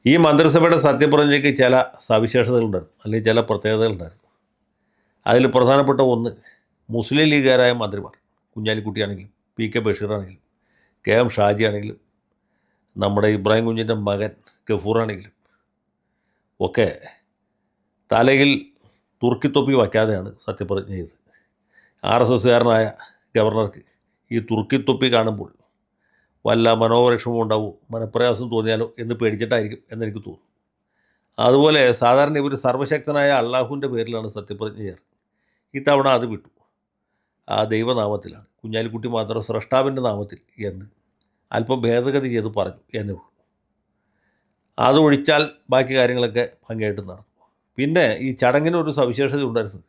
ഈ മന്ത്രിസഭയുടെ സത്യപ്രതിജ്ഞയ്ക്ക് ചില സവിശേഷതകളുണ്ടായിരുന്നു, അല്ലെങ്കിൽ ചില പ്രത്യേകതകളുണ്ടായിരുന്നു. അതിൽ പ്രധാനപ്പെട്ട ഒന്ന്, മുസ്ലിം ലീഗുകാരായ മന്ത്രിമാർ, കുഞ്ഞാലിക്കുട്ടിയാണെങ്കിലും പി കെ ബഷീറാണെങ്കിലും കെ എം ഷാജി ആണെങ്കിലും നമ്മുടെ ഇബ്രാഹിം കുഞ്ഞിൻ്റെ മകൻ ഗഫൂറാണെങ്കിലും ഒക്കെ തലയിൽ തുർക്കിത്തൊപ്പി വയ്ക്കാതെയാണ് സത്യപ്രതിജ്ഞ ചെയ്തത്. RSSകാരനായ ഗവർണർക്ക് ഈ തുർക്കിത്തൊപ്പി കാണുമ്പോൾ വല്ല മനോവിഷമവും ഉണ്ടാവുമോ, മനപ്രയാസം തോന്നിയാലോ എന്ന് പേടിച്ചിട്ടായിരിക്കും എന്നെനിക്ക് തോന്നുന്നു. അതുപോലെ സാധാരണ ഇവർ സർവശക്തനായ അള്ളാഹുവിൻ്റെ പേരിലാണ് സത്യപ്രതിജ്ഞ ചെയ്യാറ്. ഇത്തവണ അത് വിട്ടു. ആ ദൈവനാമത്തിലാണ്, കുഞ്ഞാലിക്കുട്ടി മാത്രം സ്രഷ്ടാവിൻ്റെ നാമത്തിൽ എന്ന് അല്പം ഭേദഗതി ചെയ്ത് പറഞ്ഞു എന്നേ ഉള്ളൂ. അതൊഴിച്ചാൽ ബാക്കി കാര്യങ്ങളൊക്കെ ഭംഗിയായിട്ട് നടന്നു. പിന്നെ ഈ ചടങ്ങിനൊരു സവിശേഷത ഉണ്ടായിരുന്നത്,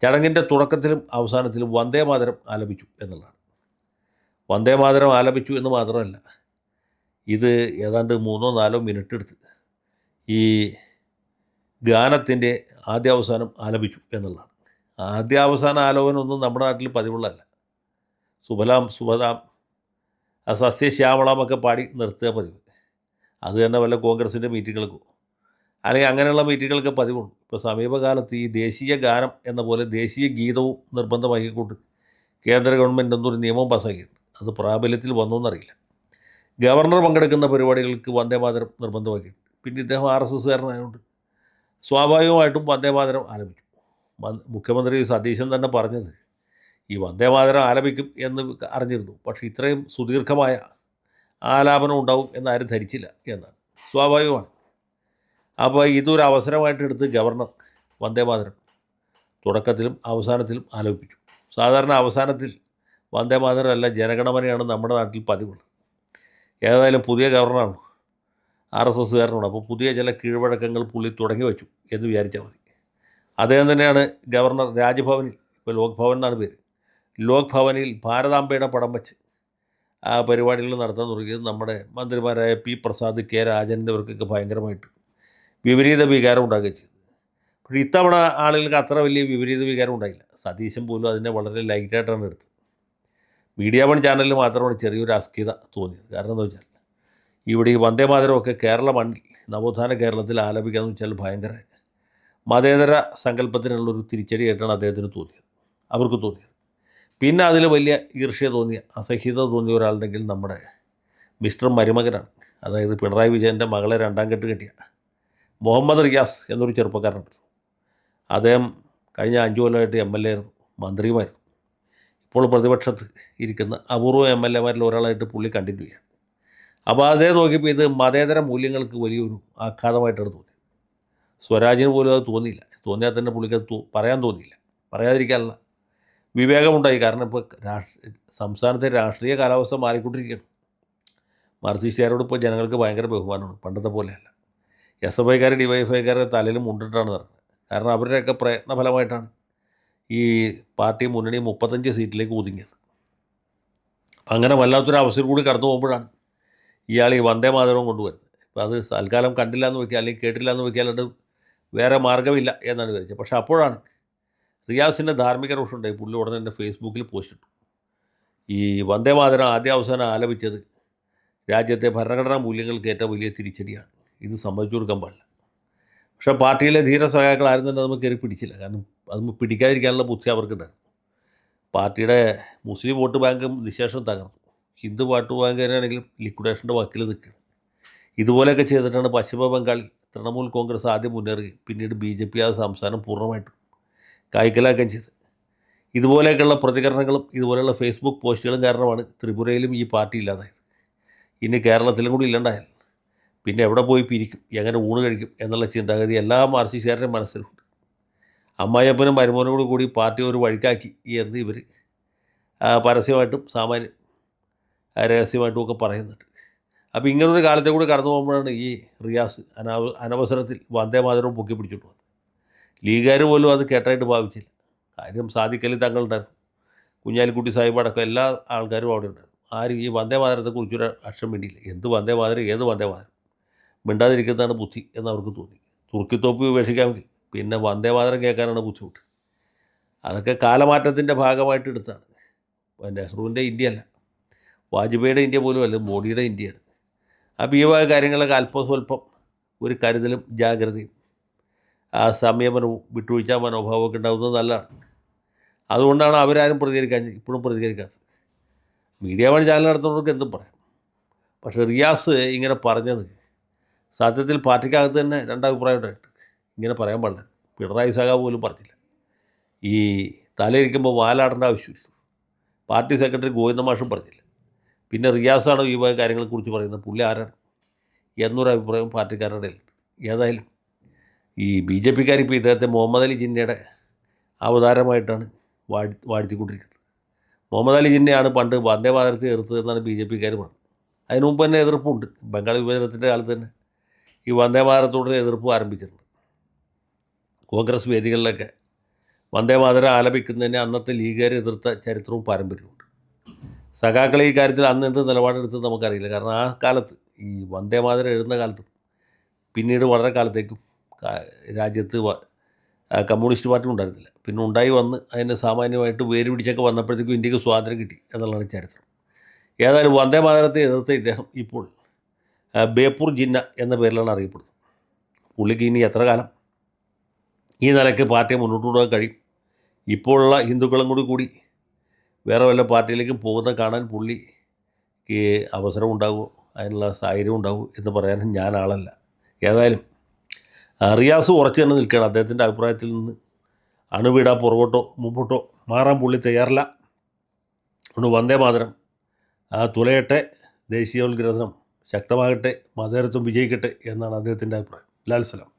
ചടങ്ങിൻ്റെ തുടക്കത്തിലും അവസാനത്തിലും വന്ദേമാതരം ആലപിച്ചു എന്നുള്ളതാണ്. വന്ദേമാതരം ആലപിച്ചു എന്ന് മാത്രമല്ല, ഇത് ഏതാണ്ട് 3-4 മിനിറ്റ് എടുത്ത് ഈ ഗാനത്തിൻ്റെ ആദ്യാവസാനം ആലപിച്ചു എന്നുള്ളതാണ്. ആദ്യാവസാന ആലോചനൊന്നും നമ്മുടെ നാട്ടിൽ പതിവുള്ളതല്ല. സുബലാം സുഭതാം സസ്യശ്യാമളമൊക്കെ പാടി നിർത്തുക പതിവ്. അത് തന്നെ വല്ല കോൺഗ്രസിൻ്റെ മീറ്റിങ്ങുകൾക്കോ അല്ലെങ്കിൽ അങ്ങനെയുള്ള മീറ്റിങ്ങുകൾക്ക് പതിവുള്ളൂ. ഇപ്പോൾ സമീപകാലത്ത് ഈ ദേശീയ ഗാനം എന്ന പോലെ ദേശീയ ഗീതവും നിർബന്ധമാക്കിക്കൊണ്ട് കേന്ദ്ര ഗവൺമെൻറ് എന്നൊരു നിയമം പാസ്സാക്കിയിട്ടുണ്ട്. അത് പ്രാബല്യത്തിൽ വന്നോന്നറിയില്ല. ഗവർണർ പങ്കെടുക്കുന്ന പരിപാടികൾക്ക് വന്ദേമാതരം നിർബന്ധമാക്കിയിട്ടുണ്ട്. പിന്നെ ഇദ്ദേഹം RSSകാരനായതുകൊണ്ട് സ്വാഭാവികമായിട്ടും വന്ദേമാതരം ആലപിച്ചു. മുഖ്യമന്ത്രി സതീശൻ തന്നെ പറഞ്ഞത് ഈ വന്ദേമാതരം ആലപിക്കും എന്ന് അറിഞ്ഞിരുന്നു, പക്ഷേ ഇത്രയും സുദീർഘമായ ആലാപനം ഉണ്ടാവും എന്നാരും ധരിച്ചില്ല എന്നാണ്. സ്വാഭാവികമാണ്. അപ്പോൾ ഇതൊരു അവസരമായിട്ട് എടുത്ത് ഗവർണർ വന്ദേമാതരം തുടക്കത്തിലും അവസാനത്തിലും ആലപിച്ചു. സാധാരണ അവസാനത്തിൽ വന്ദേമാതരം അല്ല, ജനഗണമനയാണ് നമ്മുടെ നാട്ടിൽ പതിവുള്ളത്. ഏതായാലും പുതിയ ഗവർണറാണ്, RSSകാരനാണ്. അപ്പോൾ പുതിയ ചില കീഴ്വഴക്കങ്ങൾ പുള്ളി തുടങ്ങി വെച്ചു എന്ന് വിചാരിച്ചാൽ മതി. അദ്ദേഹം തന്നെയാണ് ഗവർണർ രാജ്ഭവനിൽ, ഇപ്പോൾ ലോക് ഭവൻ എന്നാണ് പേര്, ലോക് ഭവനിൽ ഭാരതാംബയുടെ പടം വെച്ച് ആ പരിപാടികൾ നടത്താൻ തുടങ്ങിയത്. നമ്മുടെ മന്ത്രിമാരായ P പ്രസാദ്, K രാജൻ എന്നിവർക്കൊക്കെ ഭയങ്കരമായിട്ട് വിപരീത വികാരം ഉണ്ടാകുകയും ചെയ്തു. പക്ഷേ ഇത്തവണ ആളുകൾക്ക് അത്ര വലിയ വിപരീത വികാരം ഉണ്ടായില്ല. സതീശൻ പോലും അതിനെ വളരെ ലൈറ്റായിട്ടാണ് എടുത്തത്. മീഡിയ വൺ ചാനലിൽ മാത്രമാണ് ചെറിയൊരു അസ്കിത തോന്നിയത്. കാരണം എന്താ വെച്ചാൽ, ഇവിടെ ഈ വന്ദേമാതരമൊക്കെ കേരള മണ്ണിൽ, നവോത്ഥാന കേരളത്തിൽ ആലപിക്കാന്ന് വെച്ചാൽ ഭയങ്കര മതേതര സങ്കല്പത്തിനുള്ളൊരു തിരിച്ചടിയായിട്ടാണ് അദ്ദേഹത്തിന് തോന്നിയത്, അവർക്ക് തോന്നിയത്. പിന്നെ അതിൽ വലിയ ഈർഷ്യ തോന്നിയ, അസഹ്യത തോന്നിയ ഒരാളുണ്ടെങ്കിൽ നമ്മുടെ മിസ്റ്റർ മരുമകനാണ്. അതായത് പിണറായി വിജയൻ്റെ മകളെ 2ാം കെട്ട് കെട്ടിയ മുഹമ്മദ് റിയാസ് എന്നൊരു ചെറുപ്പക്കാരനുണ്ട്. അദ്ദേഹം കഴിഞ്ഞ 5 കൊല്ലമായിട്ട് MLA ആയിരുന്നു, മന്ത്രിയുമായിരുന്നു. ഇപ്പോൾ പ്രതിപക്ഷത്ത് ഇരിക്കുന്ന അപൂർവ MLAമാരിൽ ഒരാളായിട്ട് പുള്ളി കണ്ടിന്യൂ ചെയ്യുകയാണ്. അപ്പോൾ അതേ നോക്കിയപ്പോൾ ഇത് മതേതര മൂല്യങ്ങൾക്ക് വലിയൊരു ആഘാതമായിട്ടാണ് തോന്നിയത്. സ്വരാജിന് പോലും അത് തോന്നിയില്ല. തോന്നിയാൽ തന്നെ പുള്ളിക്ക് അത് പറയാൻ തോന്നിയില്ല. പറയാതിരിക്കാനുള്ള വിവേകമുണ്ടായി. കാരണം ഇപ്പോൾ സംസ്ഥാനത്തെ രാഷ്ട്രീയ കാലാവസ്ഥ മാറിക്കൊണ്ടിരിക്കുകയാണ്. മാർക്സിസ്റ്റുകാരോട് ഇപ്പോൾ ജനങ്ങൾക്ക് ഭയങ്കര ബഹുമാനമാണ്, പണ്ടത്തെ പോലെയല്ല. SFIക്കാർ DYFIക്കാരുടെ തലയിൽ മുണ്ടിട്ടാണ് നടക്കുന്നത്. കാരണം അവരുടെയൊക്കെ പ്രയത്നഫലമായിട്ടാണ് ഈ പാർട്ടി മുന്നണി 35 സീറ്റിലേക്ക് ഒതുങ്ങിയത്. അപ്പം അങ്ങനെ വല്ലാത്തൊരു അവസരം കൂടി കടന്നു പോകുമ്പോഴാണ് ഇയാൾ ഈ വന്ദേമാതരവും കൊണ്ടുവരുന്നത്. ഇപ്പോൾ അത് തൽക്കാലം കണ്ടില്ല എന്ന് വയ്ക്കുക, അല്ലെങ്കിൽ കേട്ടില്ല എന്ന് വയ്ക്കാനായിട്ട് വേറെ മാർഗ്ഗമില്ല എന്നാണ് വിചാരിച്ചത്. പക്ഷേ അപ്പോഴാണ് റിയാസിൻ്റെ ധാർമ്മിക രോഷമുണ്ടായി. പുള്ളി ഉടനെ തന്നെ ഫേസ്ബുക്കിൽ പോസ്റ്റ് ഇട്ടു. ഈ വന്ദേമാതരം ആദ്യാവസാനം ആലപിച്ചത് രാജ്യത്തെ ഭരണഘടനാ മൂല്യങ്ങൾക്ക് ഏറ്റവും വലിയ തിരിച്ചടിയാണ്, ഇത് സമ്മതിച്ചു കൊടുക്കാൻ പാടില്ല. പക്ഷേ പാർട്ടിയിലെ ധീര സഹാക്കൾ ആരും തന്നെ നമുക്ക് കയറി പിടിച്ചില്ല. കാരണം അത് പിടിക്കാതിരിക്കാനുള്ള ബുദ്ധി അവർക്കുണ്ടായിരുന്നു. പാർട്ടിയുടെ മുസ്ലിം വോട്ട് ബാങ്കും നിശേഷം തകർന്നു. ഹിന്ദു വോട്ട് ബാങ്കുകാരാണെങ്കിലും ലിക്വിഡേഷൻ്റെ വക്കിൽ നിൽക്കുകയാണ്. ഇതുപോലെയൊക്കെ ചെയ്തിട്ടാണ് പശ്ചിമ ബംഗാളിൽ തൃണമൂൽ കോൺഗ്രസ് ആദ്യം മുന്നേറുകയും പിന്നീട് BJP ആ സംസ്ഥാനം പൂർണ്ണമായിട്ടും കൈക്കലാക്കുകയും ചെയ്തത്. ഇതുപോലെയൊക്കെയുള്ള പ്രതികരണങ്ങളും ഇതുപോലെയുള്ള ഫേസ്ബുക്ക് പോസ്റ്റുകളും കാരണമാണ് ത്രിപുരയിലും ഈ പാർട്ടി ഇല്ലാതായത്. ഇനി കേരളത്തിലും കൂടി ഇല്ലാണ്ടായാൽ പിന്നെ എവിടെ പോയി പിരിക്കും, എങ്ങനെ ഊണ് കഴിക്കും എന്നുള്ള ചിന്താഗതി എല്ലാ മാർക്സിസ്റ്റുകാരുടെയും മനസ്സിലുണ്ട്. അമ്മായിയപ്പനും മരുമോനും കൂടി പാർട്ടി ഒരു വഴിക്കാക്കി എന്ന് ഇവർ പരസ്യമായിട്ടും സാമാന്യം രഹസ്യമായിട്ടും ഒക്കെ പറയുന്നുണ്ട്. അപ്പോൾ ഇങ്ങനൊരു കാലത്തെ കൂടി കടന്നു പോകുമ്പോഴാണ് ഈ റിയാസ് അനവസരത്തിൽ വന്ദേമാതരവും പൊക്കി പിടിച്ചിട്ട് വന്നത്. ലീഗുകാർ പോലും അത് കേട്ടായിട്ട് ഭാവിച്ചില്ല. കാര്യം സാദിഖലി തങ്ങളുണ്ടായിരുന്നു, കുഞ്ഞാലിക്കുട്ടി സാഹിബ് അടക്കം എല്ലാ ആൾക്കാരും അവിടെ ഉണ്ടായിരുന്നു. ആരും ഈ വന്ദേമാതരത്തെക്കുറിച്ചൊരു അക്ഷരം വേണ്ടിയില്ല. എന്ത് വന്ദേമാതരം, ഏത് വന്ദേമാതരം, മിണ്ടാതിരിക്കുന്നതാണ് ബുദ്ധി എന്നവർക്ക് തോന്നി. തുർക്കിത്തോപ്പി ഉപേക്ഷിക്കാമെങ്കിൽ പിന്നെ വന്ദേമാതരം കേൾക്കാനാണ് ബുദ്ധിമുട്ട്. അതൊക്കെ കാലമാറ്റത്തിൻ്റെ ഭാഗമായിട്ട് എടുത്താണ്. നെഹ്റുവിൻ്റെ ഇന്ത്യ അല്ല, വാജ്പേയിയുടെ ഇന്ത്യ പോലും അല്ല, മോഡിയുടെ ഇന്ത്യയാണ്. അപ്പോൾ ഈ വക കാര്യങ്ങളൊക്കെ അല്പം സ്വല്പം ഒരു കരുതലും ജാഗ്രതയും സംയമനവും വിട്ടുവീഴ്ച മനോഭാവമൊക്കെ ഉണ്ടാകുന്നത് നല്ലതാണ്. അതുകൊണ്ടാണ് അവരാരും ഇപ്പോഴും പ്രതികരിക്കാത്തത്. മീഡിയ വൺ ചാനൽ നടത്തുന്നവർക്ക് എന്തും പറയാം. പക്ഷേ റിയാസ് ഇങ്ങനെ പറഞ്ഞത് സത്യത്തിൽ പാർട്ടിക്കകത്ത് തന്നെ രണ്ടഭിപ്രായം ഉണ്ടായിട്ട് ഇങ്ങനെ പറയാൻ പാടില്ല. പിണറായി സഖാവ് പോലും പറഞ്ഞില്ല. ഈ തലയിരിക്കുമ്പോൾ വാലാടേണ്ട ആവശ്യമില്ല. പാർട്ടി സെക്രട്ടറി ഗോവിന്ദ മാഷും പറഞ്ഞില്ല. പിന്നെ റിയാസാണ് ഈ വക കാര്യങ്ങളെക്കുറിച്ച് പറയുന്നത്. പുള്ളി ആരാണ് എന്നൊരു അഭിപ്രായം പാർട്ടിക്കാരുടെ ഉണ്ട്. ഏതായാലും ഈ ബി ജെ പിക്കാർ ഇപ്പോൾ ഇദ്ദേഹത്തെ മുഹമ്മദ് അലി ജിന്നയുടെ അവതാരമായിട്ടാണ് വാഴ്ത്തിക്കൊണ്ടിരിക്കുന്നത്. മുഹമ്മദ് അലി ജിന്നയാണ് പണ്ട് വന്ദേ ഭാരതത്തെ എതിർത്തതെന്നാണ് ബി ജെ പിക്കാർ പറഞ്ഞത്. അതിനു മുമ്പ് തന്നെ എതിർപ്പുണ്ട്. ബംഗാൾ വിഭജനത്തിൻ്റെ കാലത്ത് തന്നെ ഈ വന്ദേ ഭാരതത്തോട് എതിർപ്പ് ആരംഭിച്ചിട്ടുണ്ട്. കോൺഗ്രസ് വേദികളിലൊക്കെ വന്ദേ മാതരം ആലപിക്കുന്നതിനെ അന്നത്തെ ലീഗുകാർ എതിർത്ത ചരിത്രവും പാരമ്പര്യമുണ്ട്. സഖാക്കളെ ഈ കാര്യത്തിൽ അന്ന് എന്ത് നിലപാടെടുത്തത് നമുക്കറിയില്ല. കാരണം ആ കാലത്ത് ഈ വന്ദേ മാതരം എഴുതുന്ന കാലത്തും പിന്നീട് വളരെ കാലത്തേക്കും രാജ്യത്ത് കമ്മ്യൂണിസ്റ്റ് പാർട്ടി ഉണ്ടായിരുന്നില്ല. പിന്നെ ഉണ്ടായി വന്ന് അതിന് സാമാന്യമായിട്ട് വേര് പിടിച്ചൊക്കെ വന്നപ്പോഴത്തേക്കും ഇന്ത്യക്ക് സ്വാതന്ത്ര്യം കിട്ടി എന്നുള്ളതാണ് ചരിത്രം. ഏതായാലും വന്ദേ മാതരത്തെ എതിർത്ത ഇദ്ദേഹം ഇപ്പോൾ ബേപ്പൂർ ജിന്ന എന്ന പേരിലാണ് അറിയപ്പെടുന്നത്. പുള്ളിക്ക് ഇനി എത്ര കാലം ഈ നിലയ്ക്ക് പാർട്ടിയെ മുന്നോട്ട് കൊണ്ടുപോകാൻ കഴിയും? ഇപ്പോഴുള്ള ഹിന്ദുക്കളും കൂടി വേറെ വല്ല പാർട്ടിയിലേക്കും പോകുന്ന കാണാൻ പുള്ളിക്ക് അവസരം ഉണ്ടാകുമോ, അതിനുള്ള സാഹചര്യം ഉണ്ടാകുമോ എന്ന് പറയാനും ഞാൻ ആളല്ല. ഏതായാലും റിയാസ് ഉറച്ചു തന്നെ നിൽക്കുകയാണ്. അദ്ദേഹത്തിൻ്റെ അഭിപ്രായത്തിൽ നിന്ന് അണുവിടാൻ പുറകോട്ടോ മുമ്പോട്ടോ മാറാൻ പുള്ളി തയ്യാറില്ല. അതുകൊണ്ട് വന്ദേ മാതരം തുലയട്ടെ, ദേശീയോത്ഗ്രഥനം ശക്തമാകട്ടെ, മതേതരത്വം വിജയിക്കട്ടെ എന്നാണ് അദ്ദേഹത്തിൻ്റെ അഭിപ്രായം. ലാൽ സലാം.